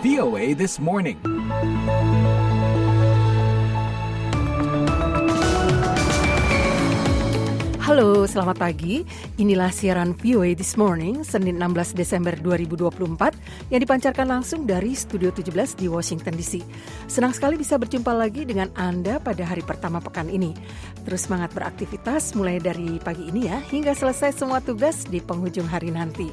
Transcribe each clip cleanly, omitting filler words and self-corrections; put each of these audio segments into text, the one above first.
VOA This Morning. Halo, selamat pagi. Inilah siaran VOA This Morning, Senin 16 Desember 2024 yang dipancarkan langsung dari Studio 17 di Washington DC. Senang sekali bisa berjumpa lagi dengan Anda pada hari pertama pekan ini. Terus semangat beraktivitas mulai dari pagi ini ya, hingga selesai semua tugas di penghujung hari nanti.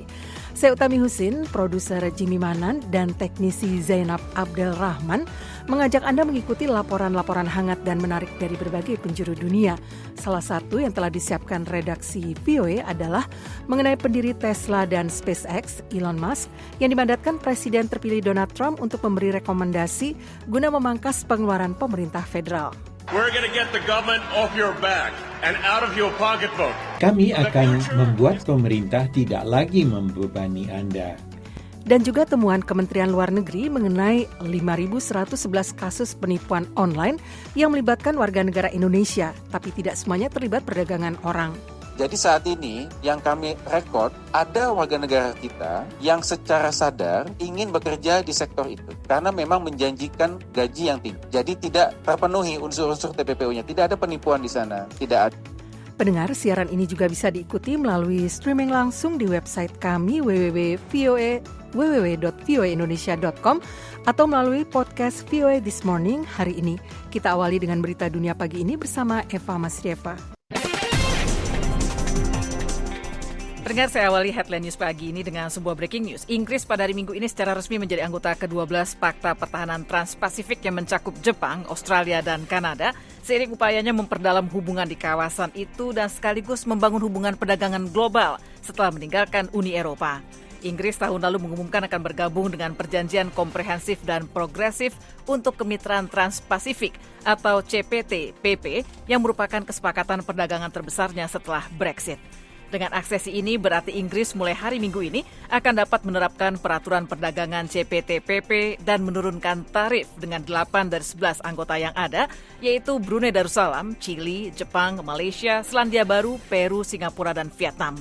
Saya Utami Husin, produser Jimmy Manan, dan teknisi Zainab Abdel Rahman mengajak Anda mengikuti laporan-laporan hangat dan menarik dari berbagai penjuru dunia. Salah satu yang telah disiapkan redaksi VOA adalah mengenai pendiri Tesla dan SpaceX, Elon Musk, yang dimandatkan Presiden terpilih Donald Trump untuk memberi rekomendasi guna memangkas pengeluaran pemerintah federal. We're going to get the government off your back and out of your pocketbook. Kami akan membuat pemerintah tidak lagi membebani Anda. Dan juga temuan Kementerian Luar Negeri mengenai 5.111 kasus penipuan online yang melibatkan warga negara Indonesia, tapi tidak semuanya terlibat perdagangan orang. Jadi saat ini yang kami rekod ada warga negara kita yang secara sadar ingin bekerja di sektor itu karena memang menjanjikan gaji yang tinggi. Jadi tidak terpenuhi unsur-unsur TPPU-nya, tidak ada penipuan di sana, tidak ada. Pendengar, siaran ini juga bisa diikuti melalui streaming langsung di website kami www.voaindonesia.com atau melalui podcast VOA This Morning hari ini. Kita awali dengan berita dunia pagi ini bersama Eva Masrieva. Pendengar, saya awali headline news pagi ini dengan sebuah breaking news. Inggris pada hari Minggu ini secara resmi menjadi anggota ke-12 Pakta Pertahanan Trans-Pasifik yang mencakup Jepang, Australia, dan Kanada, seiring upayanya memperdalam hubungan di kawasan itu dan sekaligus membangun hubungan perdagangan global setelah meninggalkan Uni Eropa. Inggris tahun lalu mengumumkan akan bergabung dengan Perjanjian Komprehensif dan Progresif untuk Kemitraan Trans-Pasifik atau CPTPP yang merupakan kesepakatan perdagangan terbesarnya setelah Brexit. Dengan aksesi ini berarti Inggris mulai hari Minggu ini akan dapat menerapkan peraturan perdagangan CPTPP dan menurunkan tarif dengan 8 dari 11 anggota yang ada, yaitu Brunei Darussalam, Chili, Jepang, Malaysia, Selandia Baru, Peru, Singapura, dan Vietnam.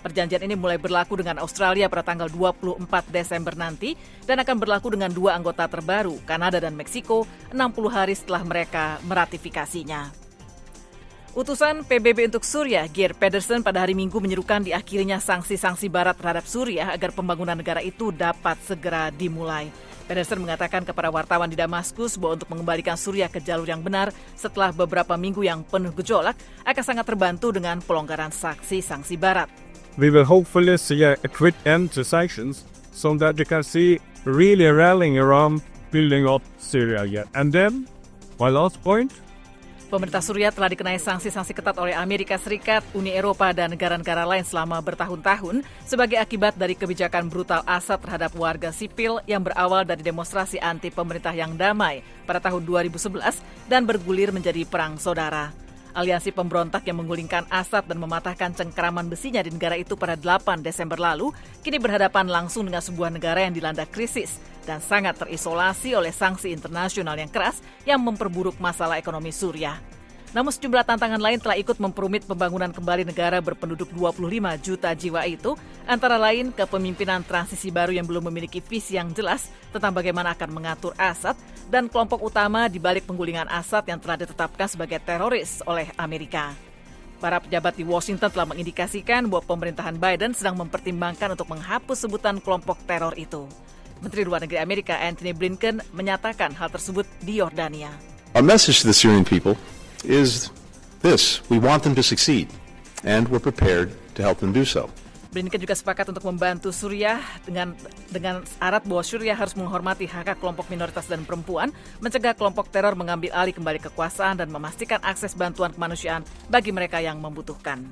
Perjanjian ini mulai berlaku dengan Australia pada tanggal 24 Desember nanti dan akan berlaku dengan 2 anggota terbaru, Kanada dan Meksiko, 60 hari setelah mereka meratifikasinya. Utusan PBB untuk Suriah, Geir Pedersen, pada hari Minggu menyerukan diakhirinya sanksi-sanksi Barat terhadap Suriah agar pembangunan negara itu dapat segera dimulai. Pedersen mengatakan kepada wartawan di Damaskus bahwa untuk mengembalikan Suriah ke jalur yang benar setelah beberapa minggu yang penuh gejolak akan sangat terbantu dengan pelonggaran sanksi-sanksi Barat. We will hopefully see a quick end to sanctions so that you can see really rallying around building up Syria again. And then, my last point, pemerintah Suriah telah dikenai sanksi-sanksi ketat oleh Amerika Serikat, Uni Eropa, dan negara-negara lain selama bertahun-tahun sebagai akibat dari kebijakan brutal Assad terhadap warga sipil yang berawal dari demonstrasi anti pemerintah yang damai pada tahun 2011 dan bergulir menjadi perang saudara. Aliansi pemberontak yang menggulingkan Assad dan mematahkan cengkeraman besinya di negara itu pada 8 Desember lalu kini berhadapan langsung dengan sebuah negara yang dilanda krisis dan sangat terisolasi oleh sanksi internasional yang keras yang memperburuk masalah ekonomi Suriah. Namun sejumlah tantangan lain telah ikut memperumit pembangunan kembali negara berpenduduk 25 juta jiwa itu, antara lain kepemimpinan transisi baru yang belum memiliki visi yang jelas tentang bagaimana akan mengatur Assad dan kelompok utama di balik penggulingan Assad yang telah ditetapkan sebagai teroris oleh Amerika. Para pejabat di Washington telah mengindikasikan bahwa pemerintahan Biden sedang mempertimbangkan untuk menghapus sebutan kelompok teror itu. Menteri Luar Negeri Amerika Antony Blinken menyatakan hal tersebut di Yordania. Our message to the Syrian people is this: we want them to succeed, and we're prepared to help them do so. Blinken juga sepakat untuk membantu Suriah dengan syarat bahwa Suriah harus menghormati hak kelompok minoritas dan perempuan, mencegah kelompok teror mengambil alih kembali kekuasaan dan memastikan akses bantuan kemanusiaan bagi mereka yang membutuhkan.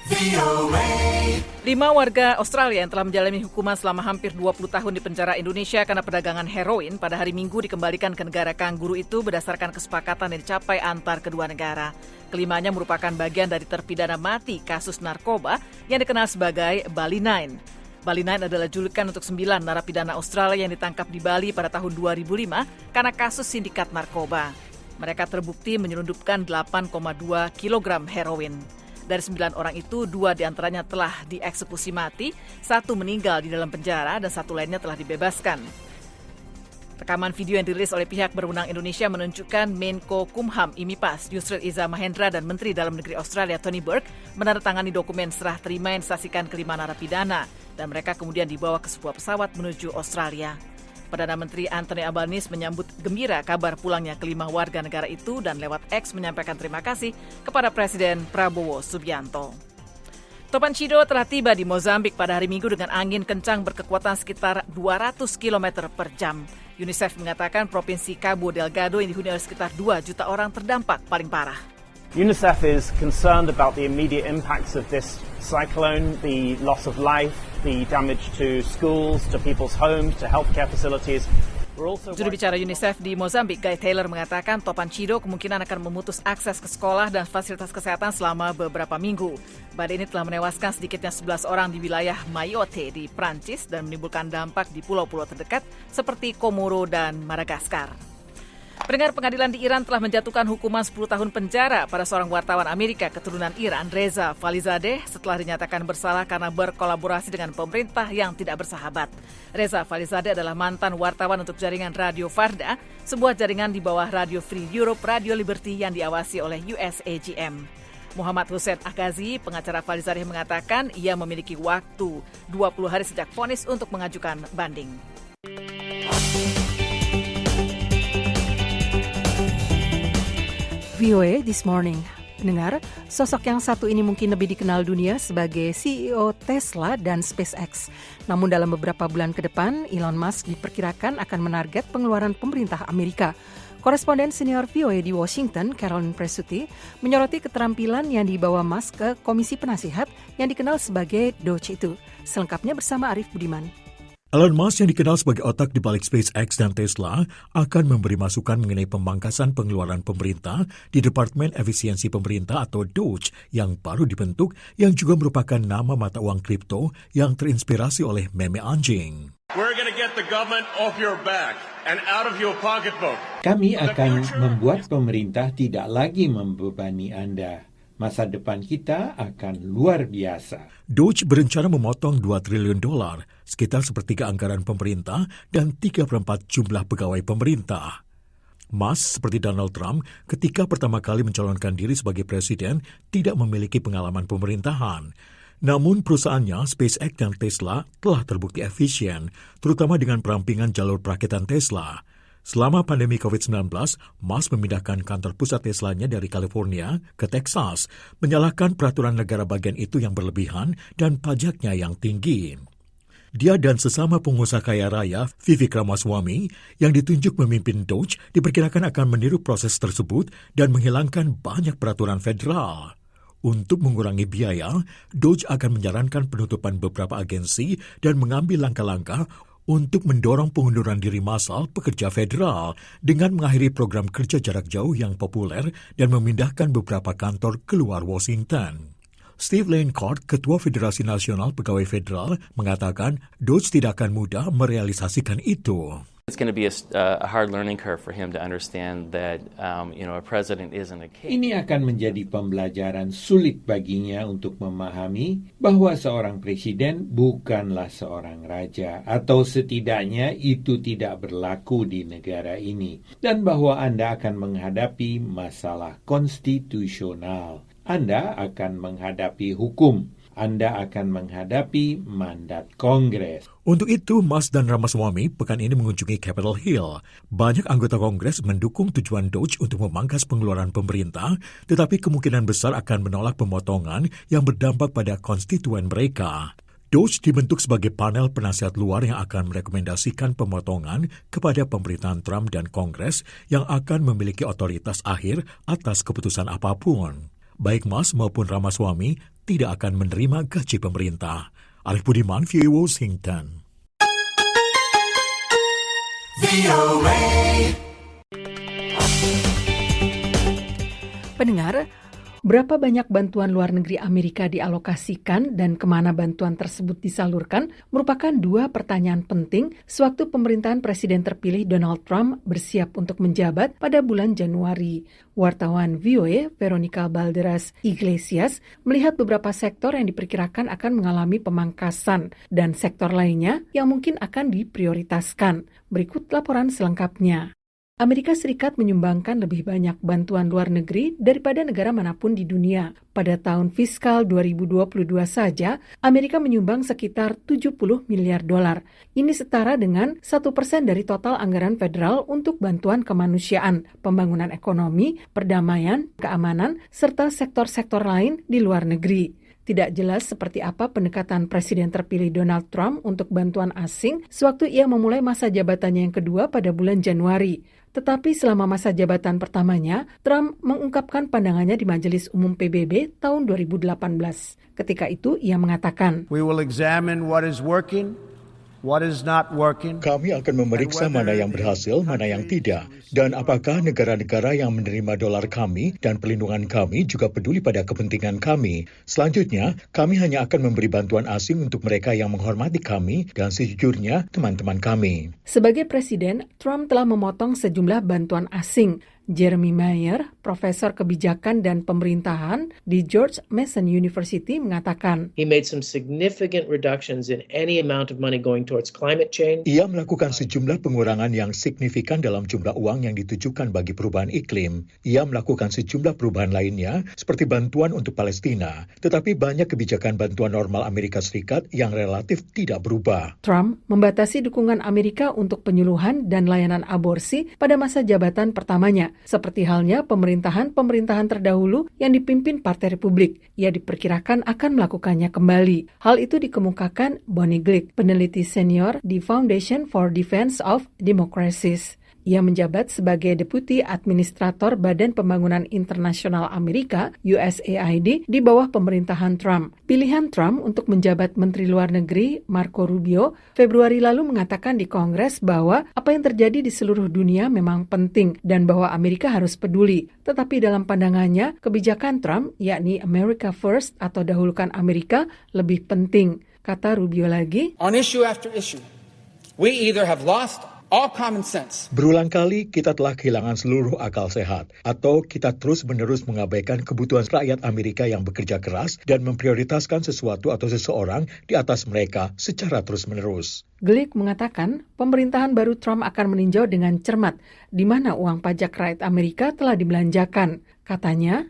5 warga Australia yang telah menjalani hukuman selama hampir 20 tahun di penjara Indonesia karena perdagangan heroin pada hari Minggu dikembalikan ke negara kanguru itu berdasarkan kesepakatan yang dicapai antar kedua negara. Kelimanya merupakan bagian dari terpidana mati kasus narkoba yang dikenal sebagai Bali Nine. Bali Nine adalah julukan untuk 9 narapidana Australia yang ditangkap di Bali pada tahun 2005 karena kasus sindikat narkoba. Mereka terbukti menyelundupkan 8,2 kg heroin. Dari 9 orang itu, 2 diantaranya telah dieksekusi mati, 1 meninggal di dalam penjara, dan 1 lainnya telah dibebaskan. Rekaman video yang dirilis oleh pihak berwenang Indonesia menunjukkan Menko Kumham IMIPAS Yusril Iza Mahendra dan Menteri Dalam Negeri Australia Tony Burke menandatangani dokumen serah terima yang disaksikan kelima narapidana dan mereka kemudian dibawa ke sebuah pesawat menuju Australia. Perdana Menteri Anthony Albanese menyambut gembira kabar pulangnya kelima warga negara itu dan lewat X menyampaikan terima kasih kepada Presiden Prabowo Subianto. Topan Chido telah tiba di Mozambik pada hari Minggu dengan angin kencang berkekuatan sekitar 200 km per jam. UNICEF mengatakan Provinsi Cabo Delgado yang dihuni oleh sekitar 2 juta orang terdampak paling parah. UNICEF is concerned about the immediate impacts of this cyclone, the loss of life, the damage to schools, to people's homes, to healthcare facilities. Juru bicara UNICEF di Mozambik, Guy Taylor, mengatakan Topan Chido kemungkinan akan memutus akses ke sekolah dan fasilitas kesehatan selama beberapa minggu. Badai ini telah menewaskan sedikitnya 11 orang di wilayah Mayotte di Prancis dan menimbulkan dampak di pulau-pulau terdekat seperti Komoro dan Madagaskar. Pendengar, pengadilan di Iran telah menjatuhkan hukuman 10 tahun penjara pada seorang wartawan Amerika keturunan Iran, Reza Falizadeh, setelah dinyatakan bersalah karena berkolaborasi dengan pemerintah yang tidak bersahabat. Reza Falizadeh adalah mantan wartawan untuk jaringan Radio Farda, sebuah jaringan di bawah Radio Free Europe, Radio Liberty yang diawasi oleh USAGM. Muhammad Hussein Akazi, pengacara Falizadeh, mengatakan ia memiliki waktu 20 hari sejak vonis untuk mengajukan banding. VOA This Morning. Pendengar, sosok yang satu ini mungkin lebih dikenal dunia sebagai CEO Tesla dan SpaceX. Namun dalam beberapa bulan ke depan, Elon Musk diperkirakan akan menarget pengeluaran pemerintah Amerika. Koresponden senior VOA di Washington, Carolyn Presutti, menyoroti keterampilan yang dibawa Musk ke Komisi Penasihat yang dikenal sebagai DOGE itu. Selengkapnya bersama Arif Budiman. Elon Musk yang dikenal sebagai otak di balik SpaceX dan Tesla akan memberi masukan mengenai pemangkasan pengeluaran pemerintah di Departemen Efisiensi Pemerintah atau DOGE yang baru dibentuk, yang juga merupakan nama mata uang kripto yang terinspirasi oleh meme anjing. We're going to get the government off your back and out of your pocketbook. Kami akan membuat pemerintah tidak lagi membebani Anda. Masa depan kita akan luar biasa. DOGE berencana memotong $2 triliun, sekitar sepertiga anggaran pemerintah dan 3/4 jumlah pegawai pemerintah. Musk, seperti Donald Trump, ketika pertama kali mencalonkan diri sebagai presiden, tidak memiliki pengalaman pemerintahan. Namun perusahaannya, SpaceX dan Tesla, telah terbukti efisien, terutama dengan perampingan jalur perakitan Tesla. Selama pandemi COVID-19, Musk memindahkan kantor pusat Teslanya dari California ke Texas, menyalahkan peraturan negara bagian itu yang berlebihan dan pajaknya yang tinggi. Dia dan sesama pengusaha kaya raya, Vivek Ramaswamy, yang ditunjuk memimpin DOGE, diperkirakan akan meniru proses tersebut dan menghilangkan banyak peraturan federal. Untuk mengurangi biaya, DOGE akan menyarankan penutupan beberapa agensi dan mengambil langkah-langkah untuk mendorong pengunduran diri massal pekerja federal dengan mengakhiri program kerja jarak jauh yang populer dan memindahkan beberapa kantor keluar Washington. Steve Lane-Cort, Ketua Federasi Nasional Pegawai Federal, mengatakan DOGE tidak akan mudah merealisasikan itu. It's going to be a hard learning curve for him to understand that, a president isn't a king. Ini akan menjadi pembelajaran sulit baginya untuk memahami bahwa seorang presiden bukanlah seorang raja, atau setidaknya itu tidak berlaku di negara ini, dan bahwa Anda akan menghadapi masalah konstitusional. Anda akan menghadapi hukum. Anda akan menghadapi mandat Kongres. Untuk itu, Musk dan Ramaswamy pekan ini mengunjungi Capitol Hill. Banyak anggota Kongres mendukung tujuan DOGE untuk memangkas pengeluaran pemerintah, tetapi kemungkinan besar akan menolak pemotongan yang berdampak pada konstituen mereka. DOGE dibentuk sebagai panel penasihat luar yang akan merekomendasikan pemotongan kepada pemerintahan Trump dan Kongres yang akan memiliki otoritas akhir atas keputusan apapun. Baik Musk maupun Ramaswamy tidak akan menerima gaji pemerintah. Arif Budiman, VOA Washington. Pendengar, Berapa banyak bantuan luar negeri Amerika dialokasikan dan kemana bantuan tersebut disalurkan merupakan dua pertanyaan penting sewaktu pemerintahan Presiden terpilih Donald Trump bersiap untuk menjabat pada bulan Januari. Wartawan VOA Veronica Balderas Iglesias melihat beberapa sektor yang diperkirakan akan mengalami pemangkasan dan sektor lainnya yang mungkin akan diprioritaskan. Berikut laporan selengkapnya. Amerika Serikat menyumbangkan lebih banyak bantuan luar negeri daripada negara manapun di dunia. Pada tahun fiskal 2022 saja, Amerika menyumbang sekitar 70 miliar dolar. Ini setara dengan 1% dari total anggaran federal untuk bantuan kemanusiaan, pembangunan ekonomi, perdamaian, keamanan, serta sektor-sektor lain di luar negeri. Tidak jelas seperti apa pendekatan Presiden terpilih Donald Trump untuk bantuan asing sewaktu ia memulai masa jabatannya yang kedua pada bulan Januari. Tetapi selama masa jabatan pertamanya, Trump mengungkapkan pandangannya di Majelis Umum PBB tahun 2018. Ketika itu, ia mengatakan, "We will examine what is working, what is not working." Kami akan memeriksa mana yang berhasil, mana yang tidak, dan apakah negara-negara yang menerima dolar kami dan perlindungan kami juga peduli pada kepentingan kami. Selanjutnya, kami hanya akan memberi bantuan asing untuk mereka yang menghormati kami dan sejujurnya teman-teman kami. Sebagai presiden, Trump telah memotong sejumlah bantuan asing. Jeremy Mayer, profesor kebijakan dan pemerintahan di George Mason University mengatakan, He made some significant reductions in any amount of money going towards climate change. Ia melakukan sejumlah pengurangan yang signifikan dalam jumlah uang yang ditujukan bagi perubahan iklim. Ia melakukan sejumlah perubahan lainnya seperti bantuan untuk Palestina, tetapi banyak kebijakan bantuan normal Amerika Serikat yang relatif tidak berubah. Trump membatasi dukungan Amerika untuk penyuluhan dan layanan aborsi pada masa jabatan pertamanya. Seperti halnya pemerintahan terdahulu yang dipimpin Partai Republik. Ia diperkirakan akan melakukannya kembali. Hal itu dikemukakan Bonnie Glick, peneliti senior di Foundation for Defense of Democracies. Ia menjabat sebagai Deputi Administrator Badan Pembangunan Internasional Amerika, USAID, di bawah pemerintahan Trump. Pilihan Trump untuk menjabat Menteri Luar Negeri, Marco Rubio, Februari lalu mengatakan di Kongres bahwa apa yang terjadi di seluruh dunia memang penting dan bahwa Amerika harus peduli. Tetapi dalam pandangannya, kebijakan Trump, yakni America First atau dahulukan Amerika, lebih penting. Kata Rubio lagi, On issue after issue, we either have lost all common sense. Berulang kali kita telah kehilangan seluruh akal sehat, atau kita terus-menerus mengabaikan kebutuhan rakyat Amerika yang bekerja keras dan memprioritaskan sesuatu atau seseorang di atas mereka secara terus-menerus. Glick mengatakan pemerintahan baru Trump akan meninjau dengan cermat di mana uang pajak rakyat Amerika telah dibelanjakan. Katanya,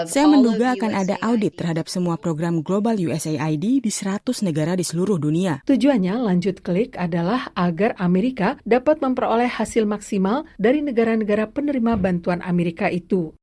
Saya menduga akan ada audit terhadap semua program global USAID di 100 negara di seluruh dunia. Tujuannya, lanjut Glick, adalah agar Amerika dapat memperoleh hasil maksimal dari negara-negara penerima bantuan Amerika itu.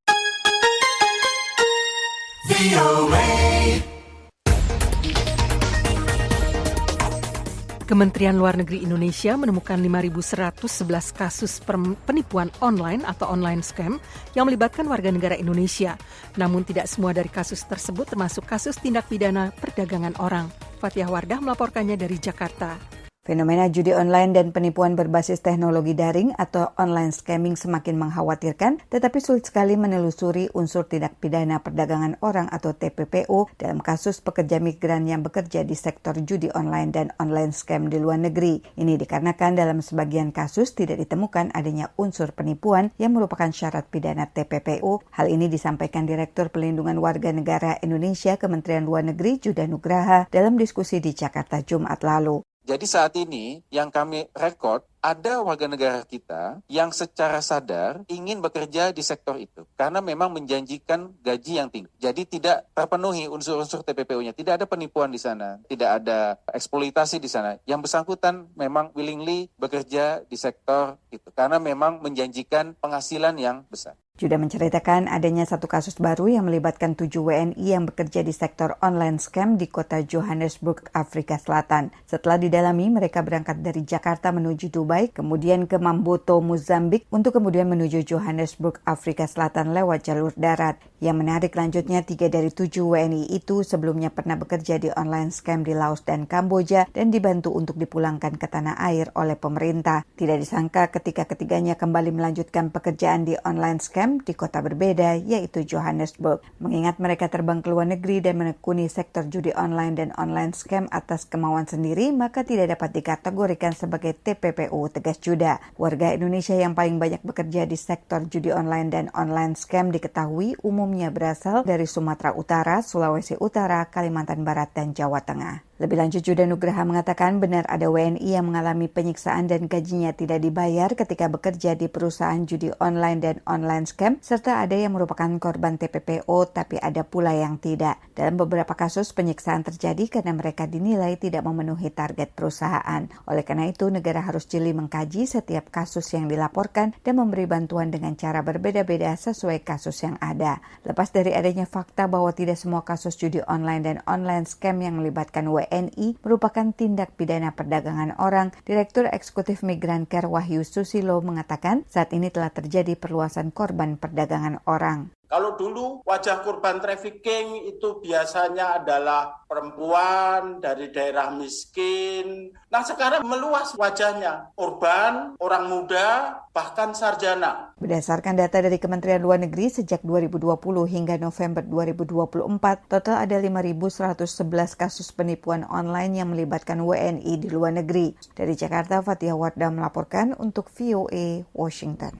Kementerian Luar Negeri Indonesia menemukan 5.111 kasus penipuan online atau online scam yang melibatkan warga negara Indonesia. Namun tidak semua dari kasus tersebut termasuk kasus tindak pidana perdagangan orang. Fathiah Wardah melaporkannya dari Jakarta. Fenomena judi online dan penipuan berbasis teknologi daring atau online scamming semakin mengkhawatirkan, tetapi sulit sekali menelusuri unsur tindak pidana perdagangan orang atau TPPO dalam kasus pekerja migran yang bekerja di sektor judi online dan online scam di luar negeri. Ini dikarenakan dalam sebagian kasus tidak ditemukan adanya unsur penipuan yang merupakan syarat pidana TPPO. Hal ini disampaikan Direktur Pelindungan Warga Negara Indonesia Kementerian Luar Negeri Judah Nugraha dalam diskusi di Jakarta Jumat lalu. Jadi saat ini yang kami rekod ada warga negara kita yang secara sadar ingin bekerja di sektor itu karena memang menjanjikan gaji yang tinggi. Jadi tidak terpenuhi unsur-unsur TPPO-nya, tidak ada penipuan di sana, tidak ada eksploitasi di sana. Yang bersangkutan memang willingly bekerja di sektor itu karena memang menjanjikan penghasilan yang besar. Judah menceritakan adanya satu kasus baru yang melibatkan 7 WNI yang bekerja di sektor online scam di kota Johannesburg, Afrika Selatan. Setelah didalami, mereka berangkat dari Jakarta menuju Dubai Dubai, kemudian ke Mamboto, Mozambik, untuk kemudian menuju Johannesburg, Afrika Selatan lewat jalur darat. Yang menarik lanjutnya, 3 dari 7 WNI itu sebelumnya pernah bekerja di online scam di Laos dan Kamboja dan dibantu untuk dipulangkan ke tanah air oleh pemerintah. Tidak disangka ketika ketiganya kembali melanjutkan pekerjaan di online scam di kota berbeda, yaitu Johannesburg. Mengingat mereka terbang ke luar negeri dan menekuni sektor judi online dan online scam atas kemauan sendiri, maka tidak dapat dikategorikan sebagai TPPU, tegas Juda. Warga Indonesia yang paling banyak bekerja di sektor judi online dan online scam diketahui umumnya berasal dari Sumatera Utara, Sulawesi Utara, Kalimantan Barat, dan Jawa Tengah. Lebih lanjut, Juda Nugraha mengatakan benar ada WNI yang mengalami penyiksaan dan gajinya tidak dibayar ketika bekerja di perusahaan judi online dan online scam, serta ada yang merupakan korban TPPO, tapi ada pula yang tidak. Dalam beberapa kasus, penyiksaan terjadi karena mereka dinilai tidak memenuhi target perusahaan. Oleh karena itu, negara harus jeli mengkaji setiap kasus yang dilaporkan dan memberi bantuan dengan cara berbeda-beda sesuai kasus yang ada. Lepas dari adanya fakta bahwa tidak semua kasus judi online dan online scam yang melibatkan WNI merupakan tindak pidana perdagangan orang, Direktur Eksekutif Migran Care Wahyu Susilo mengatakan saat ini telah terjadi perluasan korban perdagangan orang. Kalau dulu wajah korban trafficking itu biasanya adalah perempuan dari daerah miskin. Nah sekarang meluas wajahnya, urban, orang muda, bahkan sarjana. Berdasarkan data dari Kementerian Luar Negeri sejak 2020 hingga November 2024, total ada 5.111 kasus penipuan online yang melibatkan WNI di luar negeri. Dari Jakarta, Fathia Wardah melaporkan untuk VOA Washington.